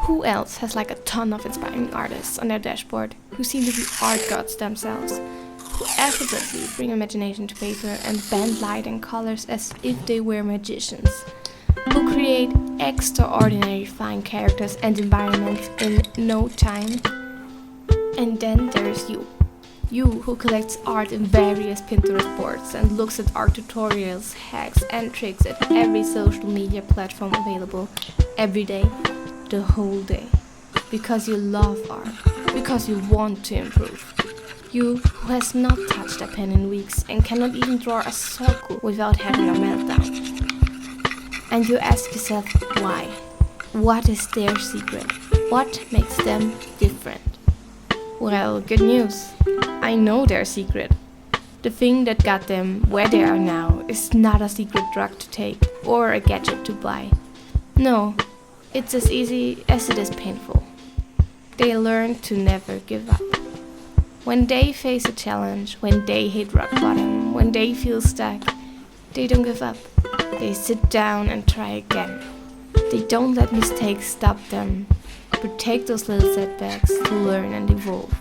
Who else has like a ton of inspiring artists on their dashboard who seem to be art gods themselves, who effortlessly bring imagination to paper and bend light and colors as if they were magicians, who create extraordinary fine characters and environments in no time? And then there's you. You who collects art in various Pinterest boards and looks at art tutorials, hacks and tricks at every social media platform available every day, the whole day. Because you love art, because you want to improve. You who has not touched a pen in weeks and cannot even draw a circle without having a meltdown. And you ask yourself why? What is their secret? What makes them different? Well, good news. I know their secret. The thing that got them where they are now is not a secret drug to take or a gadget to buy. No, it's as easy as it is painful. They learn to never give up. When they face a challenge, when they hit rock bottom, when they feel stuck, they don't give up. They sit down and try again. They don't let mistakes stop them, but take those little setbacks to learn and evolve.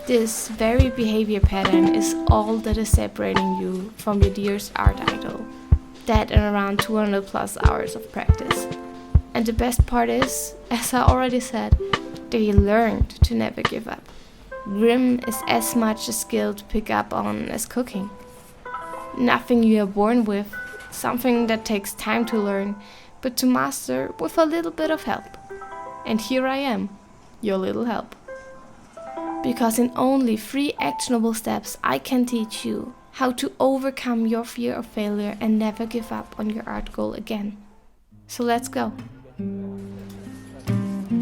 This very behavior pattern is all that is separating you from your dearest art idol. That and around 200 plus hours of practice. And the best part is, as I already said, they learned to never give up. Grim is as much a skill to pick up on as cooking. Nothing you are born with, something that takes time to learn, but to master with a little bit of help. And here I am, your little help. Because in only 3 actionable steps I can teach you how to overcome your fear of failure and never give up on your art goal again. So let's go.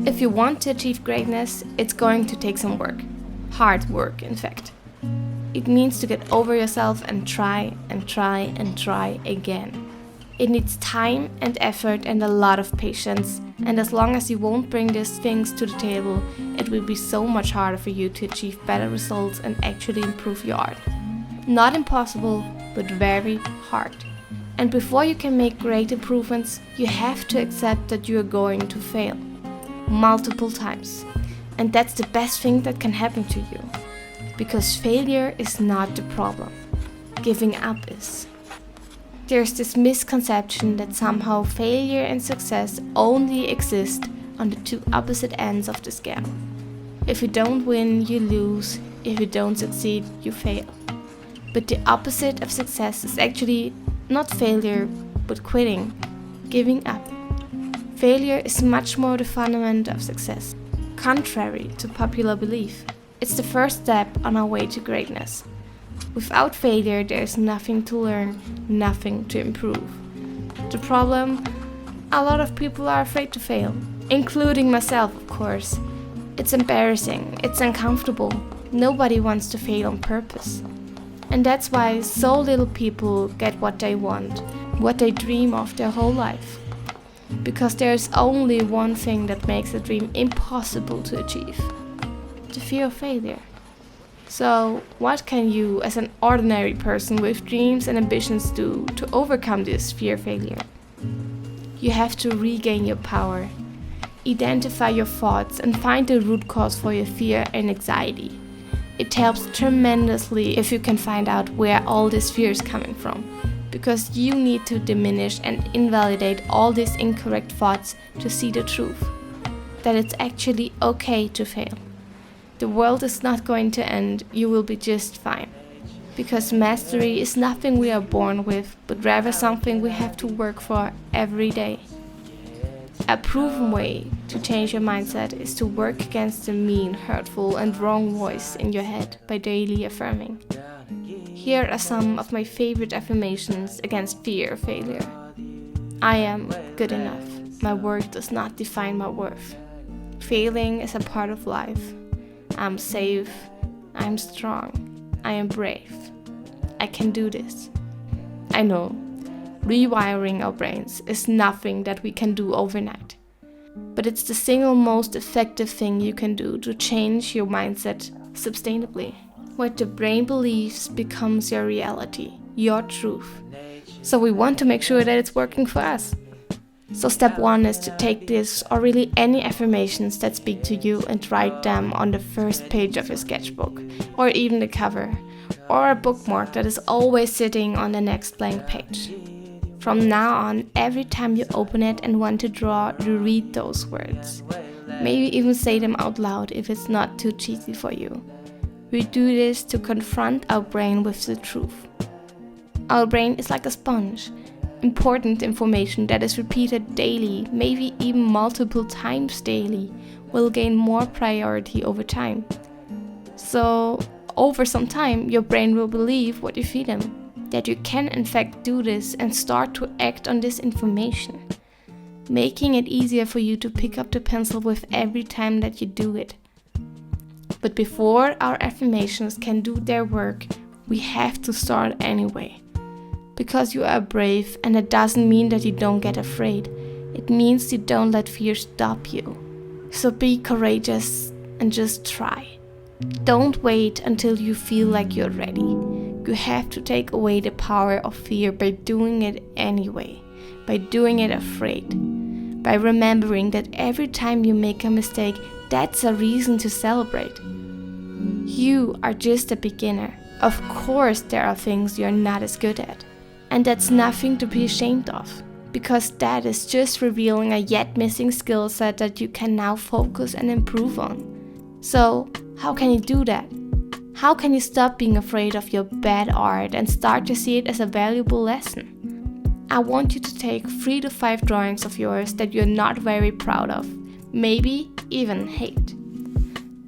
If you want to achieve greatness, it's going to take some work. Hard work, in fact. It means to get over yourself and try and try and try again. It needs time and effort and a lot of patience, and as long as you won't bring these things to the table, it will be so much harder for you to achieve better results and actually improve your art. Not impossible, but very hard. And before you can make great improvements, you have to accept that you are going to fail. Multiple times. And that's the best thing that can happen to you. Because failure is not the problem. Giving up is. There's this misconception that somehow failure and success only exist on the 2 opposite ends of the scale. If you don't win, you lose. If you don't succeed, you fail. But the opposite of success is actually not failure, but quitting, giving up. Failure is much more the fundament of success. Contrary to popular belief, it's the first step on our way to greatness. Without failure, there is nothing to learn, nothing to improve. The problem? A lot of people are afraid to fail, including myself, of course. It's embarrassing, it's uncomfortable. Nobody wants to fail on purpose. And that's why so little people get what they want, what they dream of their whole life. Because there's only one thing that makes a dream impossible to achieve: the fear of failure. So, what can you, as an ordinary person with dreams and ambitions, do to overcome this fear of failure? You have to regain your power, identify your thoughts, and find the root cause for your fear and anxiety. It helps tremendously if you can find out where all this fear is coming from, because you need to diminish and invalidate all these incorrect thoughts to see the truth, that it's actually okay to fail. The world is not going to end, you will be just fine. Because mastery is nothing we are born with, but rather something we have to work for every day. A proven way to change your mindset is to work against the mean, hurtful and wrong voice in your head by daily affirming. Here are some of my favorite affirmations against fear of failure. I am good enough. My work does not define my worth. Failing is a part of life. I'm safe, I'm strong, I am brave. I can do this. I know, rewiring our brains is nothing that we can do overnight. But it's the single most effective thing you can do to change your mindset sustainably. What the brain believes becomes your reality, your truth. So we want to make sure that it's working for us. So step 1 is to take this or really any affirmations that speak to you and write them on the first page of your sketchbook, or even the cover, or a bookmark that is always sitting on the next blank page. From now on, every time you open it and want to draw, you read those words. Maybe even say them out loud if it's not too cheesy for you. We do this to confront our brain with the truth. Our brain is like a sponge. Important information that is repeated daily, maybe even multiple times daily, will gain more priority over time. So, over some time, your brain will believe what you feed him, that you can in fact do this and start to act on this information, making it easier for you to pick up the pencil with every time that you do it. But before our affirmations can do their work, we have to start anyway. Because you are brave, and it doesn't mean that you don't get afraid. It means you don't let fear stop you. So be courageous and just try. Don't wait until you feel like you're ready. You have to take away the power of fear by doing it anyway, by doing it afraid, by remembering that every time you make a mistake, that's a reason to celebrate. You are just a beginner. Of course, there are things you're not as good at. And that's nothing to be ashamed of, because that is just revealing a yet missing skill set that you can now focus and improve on. So, how can you do that? How can you stop being afraid of your bad art and start to see it as a valuable lesson? I want you to take 3 to 5 drawings of yours that you're not very proud of, maybe even hate.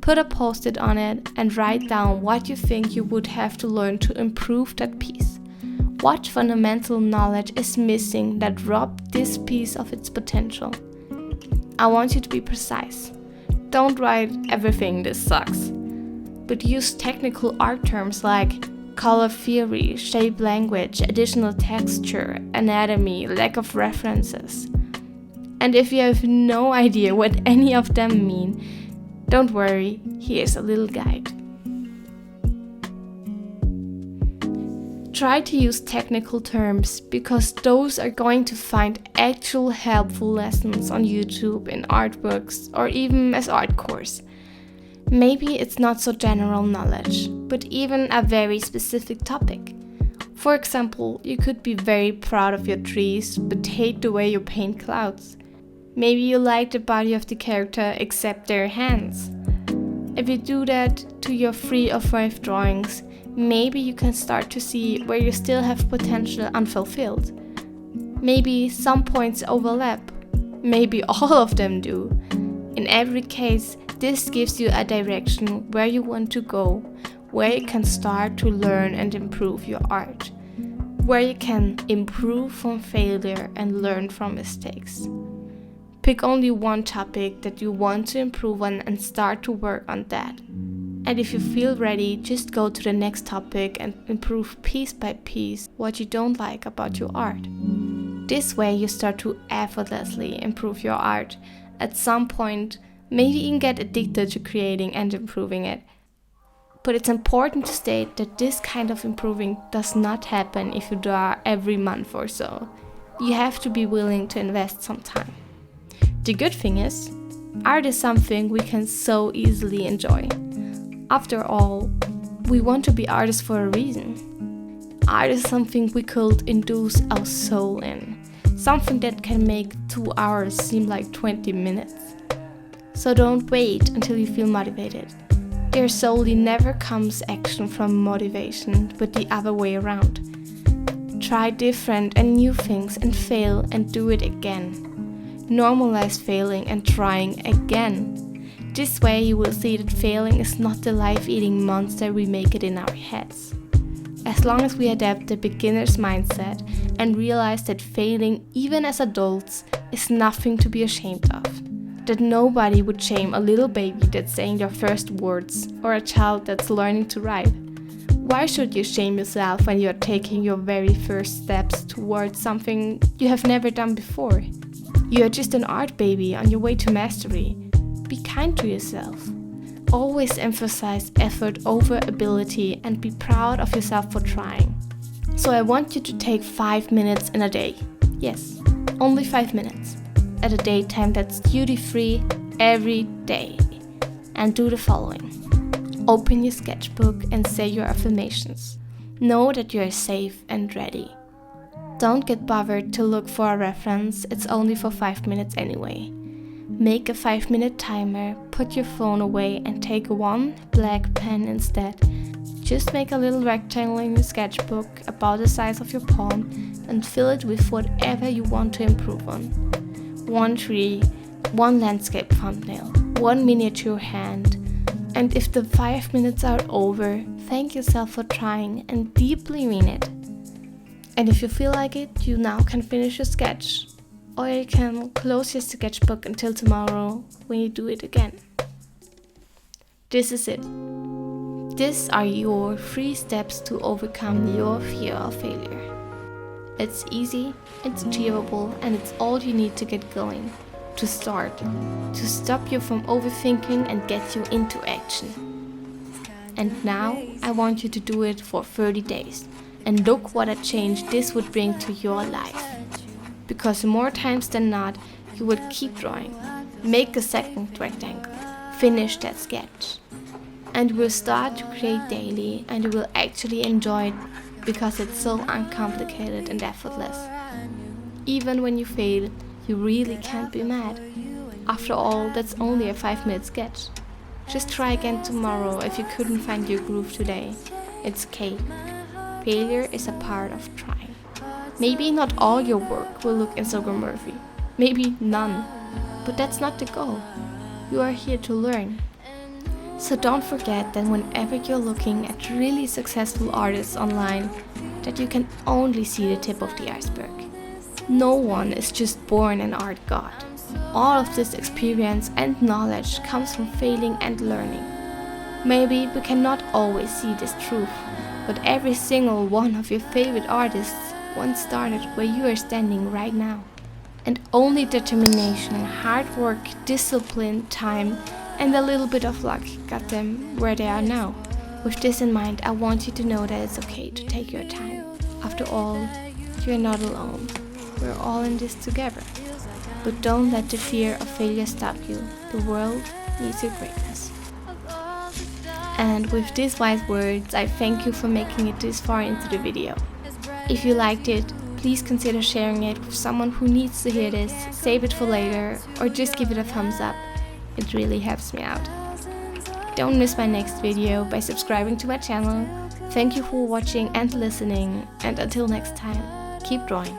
Put a post-it on it and write down what you think you would have to learn to improve that piece. What fundamental knowledge is missing that robbed this piece of its potential? I want you to be precise. Don't write everything this sucks, but use technical art terms like color theory, shape language, additional texture, anatomy, lack of references. And if you have no idea what any of them mean, don't worry, here's a little guide. Try to use technical terms, because those are going to find actual helpful lessons on YouTube, in art books, or even as art course. Maybe it's not so general knowledge, but even a very specific topic. For example, you could be very proud of your trees, but hate the way you paint clouds. Maybe you like the body of the character except their hands. If you do that to your 3 or 5 drawings, maybe you can start to see where you still have potential unfulfilled. Maybe some points overlap. Maybe all of them do. In every case, this gives you a direction where you want to go, where you can start to learn and improve your art, where you can improve from failure and learn from mistakes. Pick only one topic that you want to improve on and start to work on that. And if you feel ready, just go to the next topic and improve piece by piece what you don't like about your art. This way you start to effortlessly improve your art. At some point, maybe even get addicted to creating and improving it. But it's important to state that this kind of improving does not happen if you draw every month or so. You have to be willing to invest some time. The good thing is, art is something we can so easily enjoy. After all, we want to be artists for a reason. Art is something we could induce our soul in. Something that can make 2 hours seem like 20 minutes. So don't wait until you feel motivated. There solely never comes action from motivation, but the other way around. Try different and new things and fail and do it again. Normalize failing and trying again. This way you will see that failing is not the life-eating monster we make it in our heads. As long as we adapt the beginner's mindset and realize that failing, even as adults, is nothing to be ashamed of. That nobody would shame a little baby that's saying their first words, or a child that's learning to write. Why should you shame yourself when you're taking your very first steps towards something you have never done before? You are just an art baby on your way to mastery. Be kind to yourself. Always emphasize effort over ability and be proud of yourself for trying. So I want you to take 5 minutes in a day. Yes, Only 5 minutes at a daytime that's duty-free every day. And do the following. Open your sketchbook and say your affirmations. Know that you are safe and ready. Don't get bothered to look for a reference, it's only for 5 minutes anyway. Make a 5-minute timer, put your phone away and take one black pen instead. Just make a little rectangle in your sketchbook about the size of your palm and fill it with whatever you want to improve on. One tree, one landscape thumbnail, one miniature hand. And if the 5 minutes are over, thank yourself for trying and deeply mean it. And if you feel like it, you now can finish your sketch. Or you can close your sketchbook until tomorrow when you do it again. This is it. These are your 3 steps to overcome your fear of failure. It's easy, it's achievable, and it's all you need to get going. To start, to stop you from overthinking and get you into action. And now I want you to do it for 30 days. And look what a change this would bring to your life. Because more times than not, you will keep drawing. Make a second rectangle. Finish that sketch. And you will start to create daily and you will actually enjoy it because it's so uncomplicated and effortless. Even when you fail, you really can't be mad. After all, that's only a 5-minute sketch. Just try again tomorrow if you couldn't find your groove today. It's okay. Failure is a part of trying. Maybe not all your work will look Instagram-worthy. Maybe none. But that's not the goal. You are here to learn. So don't forget that whenever you're looking at really successful artists online, that you can only see the tip of the iceberg. No one is just born an art god. All of this experience and knowledge comes from failing and learning. Maybe we cannot always see this truth, but every single one of your favorite artists once started where you are standing right now. And only determination, hard work, discipline, time, and a little bit of luck got them where they are now. With this in mind, I want you to know that it's okay to take your time. After all, you're not alone. We're all in this together. But don't let the fear of failure stop you. The world needs your greatness. And with these wise words, I thank you for making it this far into the video. If you liked it, please consider sharing it with someone who needs to hear this, save it for later, or just give it a thumbs up. It really helps me out. Don't miss my next video by subscribing to my channel. Thank you for watching and listening, and until next time, keep drawing.